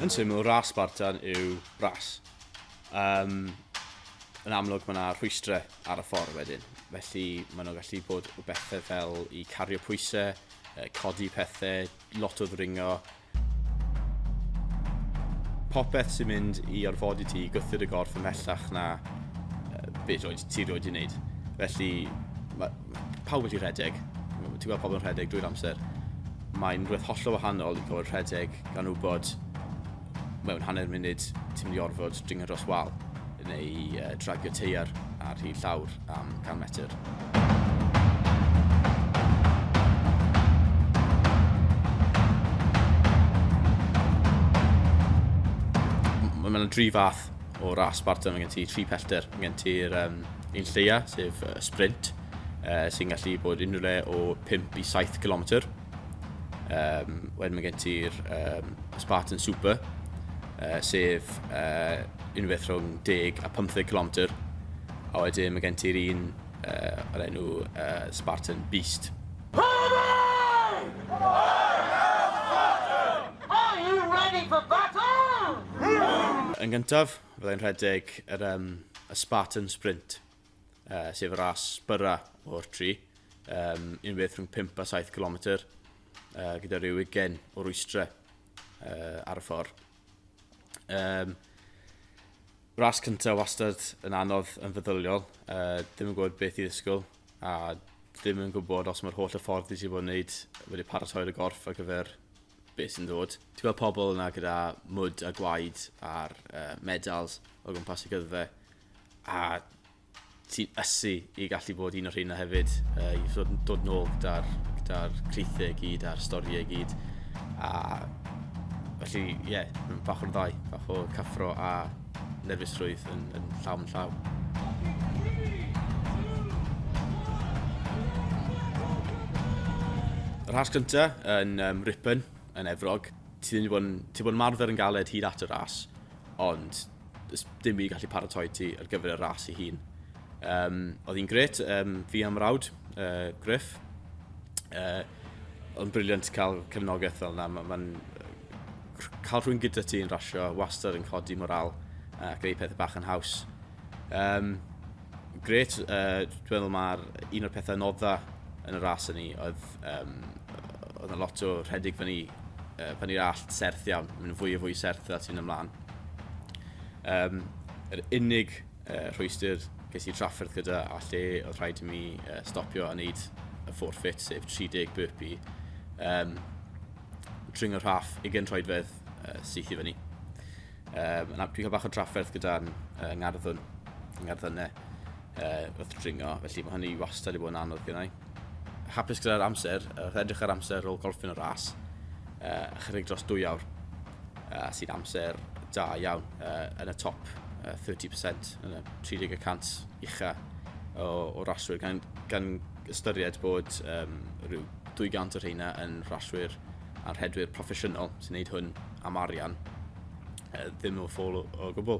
Yn syml, ras Spartan yw ras. Yn amlwg mae yna rhwystrau ar y ffordd wedyn. Felly maen nhw'n gallu bod o bethau fel i cario pwysau, codi pethau, lot o ddringo. Popeth sy'n mynd i orfodi ti i gythyd y gorff ymhellach na beth ti roed i wneud. Felly pawb wedi rhedeg. Ti'n gweld pobl yn rhedeg drwy'r amser. Mae'n rhywbeth hollol wahanol i gael rhedeg gan wybod mewn hanner munud ti'n mynd i orfod dringo dros wal neu dragio teiar ar hyd llawr am 100 metr. Mae yna 3 fath o ras Spartan. Mae gen ti 3 pellter. Mae gen ti'r un lleia, sef sprint, sy'n gallu bod unrhyw le o 5 i 7 km. Wedyn mae gen ti'r Spartan Super, sef unrhyw rhwng 10 a 15 km. A wedyn mae gen ti'r un o'r enw Spartan Beast. Yn gyntaf, fyddai'n rhedeg y Spartan Sprint, sef y ras byra o'r 3, unrhyw rhwng 5 a 7 km, gyda rhyw 20 o rwystrau ar y ffordd. Ras cyntaf wastad yn anodd yn feddyliol, ddim yn gwybod beth i ddisgwyl, a ddim yn gwybod os mae'r holl y ffordd i ti bod yn gwneud wedi paratoi'r gorff ar gyfer beth sy'n dod. Ti'n gweld pobl yna gyda mwd a gwaed a'r medals o gwmpas y gyddfe, a ti'n ysu i gallu bod un o'r rheina hefyd, i dod nôl gyda'r creithiau i gyd, a'r storiau i gyd. A felly, bach o'r ddau, bach o caffro a nerfusrwydd yn llaw yn llaw. Y ras cyntaf yn Rhan yn Efrog. Ti wedi bod yn marfer yn galed hyd at y ras, ond dim i gallu paratoi ti ar gyfer y ras ei hun. Oedd hi'n gret, fi am rawd, Griff. Oedd briliant cael cefnogaeth fel yna. Mae'n cael rhywun gyda ti yn rasio wastad yn codi moral a greu pethau bach yn haws. Gret, dwi'n meddwl mae'r un o'r pethau nodda yn y ras yna oedd yna lot o rhedeg fan i'r allt serth iawn, mynd fwy a fwy serth a ti'n ymlaen. Yr unig rhwystyr ges i trafferth gyda a lle oedd rhaid i mi stopio a wneud y forfeit, sef 30 burpee, dringo rhaff 20 troedfedd syth i fyny. Dwi'n cael bach o trafferth gyda'n ngarddynau wrth dringo, felly mae hynny wastad i bod yn anodd gyda i. Hapus gyda'r amser, edrych ar amser ôl golffin y ras, ychydig dros 2 awr, sy'n amser da iawn yn y top 30%, yn y 30% ucha o raswyr, gan ystyried bod rhyw 200 o'r rheina yn raswyr a'r rhedwyr proffesiynol sy'n gwneud hwn am arian, ddim o ffôl o gwbl.